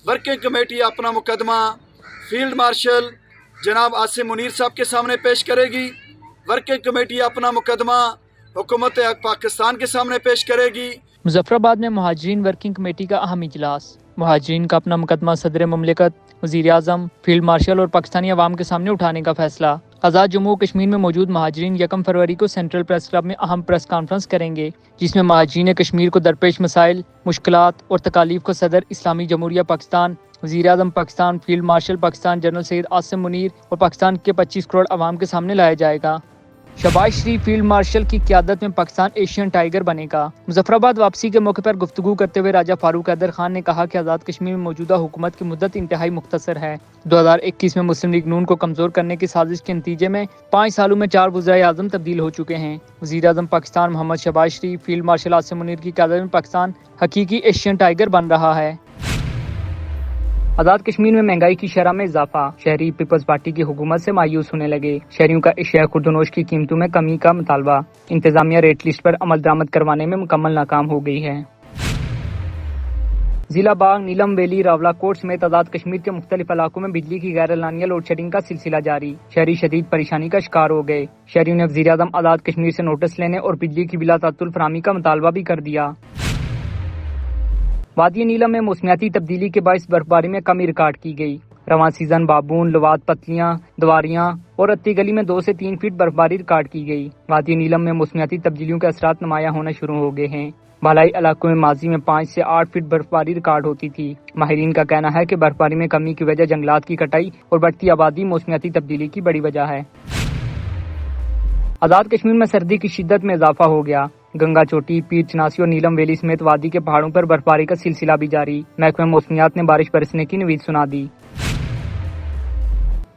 Working committee अपना मुकदमा field marshal जनाब आसिम मुनीर साहब के सामने पेश करेगी। वर्किंग कमेटी अपना मुकदमा हुकूमत पाकिस्तान के सामने पेश करेगी। मुजफ्फराबाद में महाजरीन वर्किंग कमेटी का अहम इजलास। महाजरीन का अपना मुकदमा सदर मुमलिकत, वज़ीर आज़म, फील्ड मार्शल और पाकिस्तानी अवाम के सामने उठाने का फैसला। आज़ाद जम्मू और कश्मीर में मौजूद महाजरीन 1 फरवरी को सेंट्रल प्रेस क्लब में अहम प्रेस कॉन्फ्रेंस करेंगे, जिसमें महाजरीन कश्मीर को दरपेश मसाइल, मुश्किलात और तकालीफ को सदर इस्लामी जमहूरिया पाकिस्तान, वज़ीर आज़म Pakistan, field marshal Pakistan general Syed Asim Munir और पाकिस्तान के 25 करोड़ अवाम के सामने लाया जाएगा। शहबाज शरीफ फील्ड मार्शल की क़यादत में पाकिस्तान एशियन टाइगर बनेगा। मुजफ्फराबाद वापसी के मौके पर गुफ्तगू करते हुए राजा फारूक हैदर खान ने कहा कि आज़ाद कश्मीर में मौजूदा हुकूमत की मुद्दत इंतहाई मुख्तसर है। 2021 में मुस्लिम लीग नून को कमज़ोर करने की साजिश के नतीजे में 5 सालों में 4 वज़ीर आज़म तब्दील हो चुके हैं। वज़ीर आज़म पाकिस्तान मोहम्मद शहबाज शरीफ, फील्ड मार्शल आसिम मुनीर की क़यादत में पाकिस्तान हकीकी एशियन टाइगर बन रहा है। आज़ाद कश्मीर में महंगाई की शरह में इजाफा। शहरी पीपल्स पार्टी की हुकूमत से मायूस होने लगे। शहरियों का एशिया खुर्दनोश की कीमतों में कमी का मुतालबा। इंतजामिया रेट लिस्ट पर अमल दरामद करवाने में मुकम्मल नाकाम हो गई है। जिला बाग, नीलम वैली, रावलाकोट समेत आज़ाद कश्मीर के मुख्तलिफ इलाकों में बिजली की गैर एलानिया लोड शेडिंग का सिलसिला जारी। शहरी शदीद परेशानी का शिकार हो गए। शहरियों ने वज़ीर आज़म आज़ाद कश्मीर से नोटिस लेने और बिजली की बिला तातुल फराहमी का मुतालबा भी कर दिया। वादी नीलम में मौसमियाती तब्दीली के बायस बर्फबारी में कमी रिकॉर्ड की गई। रवां सीजन बाबून, लवात, पतलियां, दवारियां और रत्ती गली में 2 से 3 फीट बर्फबारी रिकॉर्ड की गई। वादी नीलम में मौसमियाती तब्दीलियों के असरात नुमायां होना शुरू हो गए हैं। बालाई इलाकों में माजी में 5 से 8 फीट बर्फबारी रिकॉर्ड होती थी। माहिरीन का कहना है कि बर्फबारी में कमी की वजह जंगलात की कटाई और बढ़ती आबादी मौसमियाती तब्दीली की बड़ी वजह है। आज़ाद कश्मीर में सर्दी की शिद्दत में इजाफा हो गया। गंगा चोटी, पीर चनासी और नीलम वैली समेत वादी के पहाड़ों पर बर्फबारी का सिलसिला भी जारी। महकमे मौसमियात ने बारिश बरसने की नवीद सुना दी।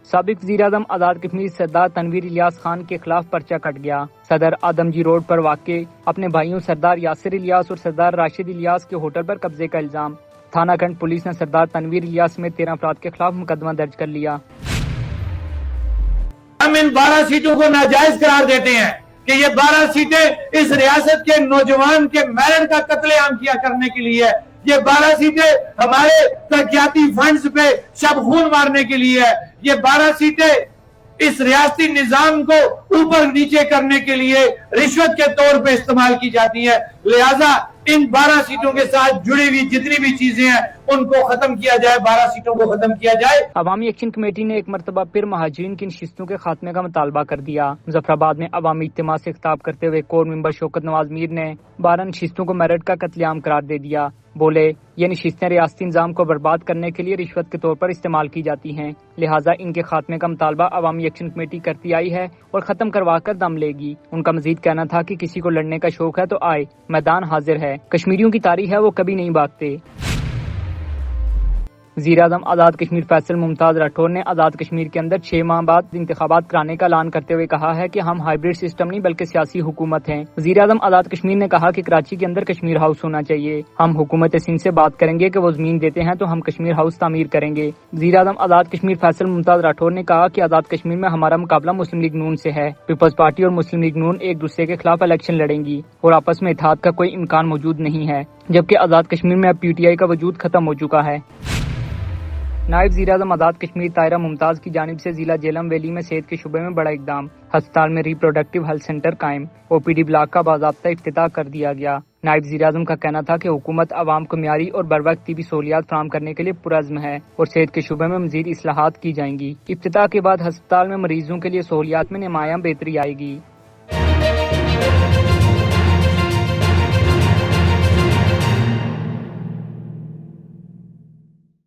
साबिक वज़ीर आज़म आज़ाद कश्मीर सरदार तनवीर इलियास खान के खिलाफ पर्चा कट गया। सदर आदमजी रोड पर वाक़े अपने भाइयों सरदार यासिर इलियास और सरदार राशिद इलियास के होटल पर कब्जे का इल्जाम। थाना खंड पुलिस ने सरदार तनवीर इलियास समेत 13 अफराद के खिलाफ मुकदमा दर्ज कर लिया। हम इन 12 सीटों को नाजायज करार देते हैं कि ये 12 सीटें इस रियासत के नौजवान के मेरिट का कत्लेआम किया करने के लिए है। ये 12 सीटें हमारे तरक्याती फंड्स पे शब खून मारने के लिए है। ये 12 सीटें इस रियासती निजाम को ऊपर नीचे करने के लिए रिश्वत के तौर पे इस्तेमाल की जाती है। लिहाजा इन 12 सीटों के साथ जुड़ी हुई जितनी भी चीजें हैं उनको खत्म किया जाए, 12 सीटों को खत्म किया जाए। अवामी एक्शन कमेटी ने एक मरतबा फिर महाजरीन की नशिस्तों के खात्मे का मुतालबा कर दिया। मुजफ्फराबाद में अवामी इज्तिमा से खिताब करते हुए कोर मेंबर शौकत नवाज मीर ने 12 नशिस्तों को मेरिट का कत्लेआम करार दे दिया। बोले, ये नशिस्तें रियासती निजाम को बर्बाद करने के लिए रिश्वत के तौर पर इस्तेमाल की जाती हैं, लिहाजा इनके खात्मे का मुतालबा अवामी एक्शन कमेटी करती आई है और खत्म करवा कर दम लेगी। उनका मजीद कहना था कि किसी को लड़ने का शौक है तो आए, मैदान हाजिर है। कश्मीरियों की तारीख है, वो कभी नहीं भागते। वज़ीर आज़म आज़ाद कश्मीर फैसल मुमताज राठौर ने आज़ाद कश्मीर के अंदर 6 माह बाद इंतखाबात कराने का ऐलान करते हुए कहा है कि हम हाइब्रिड सिस्टम नहीं बल्कि सियासी हुकूमत हैं। वज़ीर आज़म आज़ाद कश्मीर ने कहा कि कराची के अंदर कश्मीर हाउस होना चाहिए। हम हुकूमत सिंध से बात करेंगे कि वो जमीन देते हैं तो हम कश्मीर हाउस तामीर करेंगे। वज़ीर आज़म आज़ाद कश्मीर फैसल मुमताज राठौर ने कहा कि आज़ाद कश्मीर में हमारा मुकाबला मुस्लिम लीग नून से है। पीपल्स पार्टी और मुस्लिम लीग नून एक दूसरे के खिलाफ इलेक्शन लड़ेंगी और आपस में इत्तेहाद का कोई इम्कान मौजूद नहीं है, जबकि आज़ाद कश्मीर में अब PTI का वजूद खत्म हो चुका है। नायब वज़ीर आज़म आज़ाद कश्मीर ताहिरा मुमताज़ की जानिब से जिला जेलम वैली में सेहत के शुबे में बड़ा इकदाम। अस्पताल में रिप्रोडक्टिव हेल्थ सेंटर कायम। OPD ब्लॉक का बाज़ाब्ता इफ्तिताह कर दिया गया। नायब वज़ीर आज़म का कहना था कि हुकूमत आवाम को मियारी और बरवक्त तिबी सहूलियात फराहम करने के लिए पुरअज़्म है और सेहत के शुबे में मज़ीद इस्लाहात की जाएंगी। इफ्तिताह के बाद अस्पताल में मरीजों के लिए सहूलियात में नुमायां बेहतरी आएगी।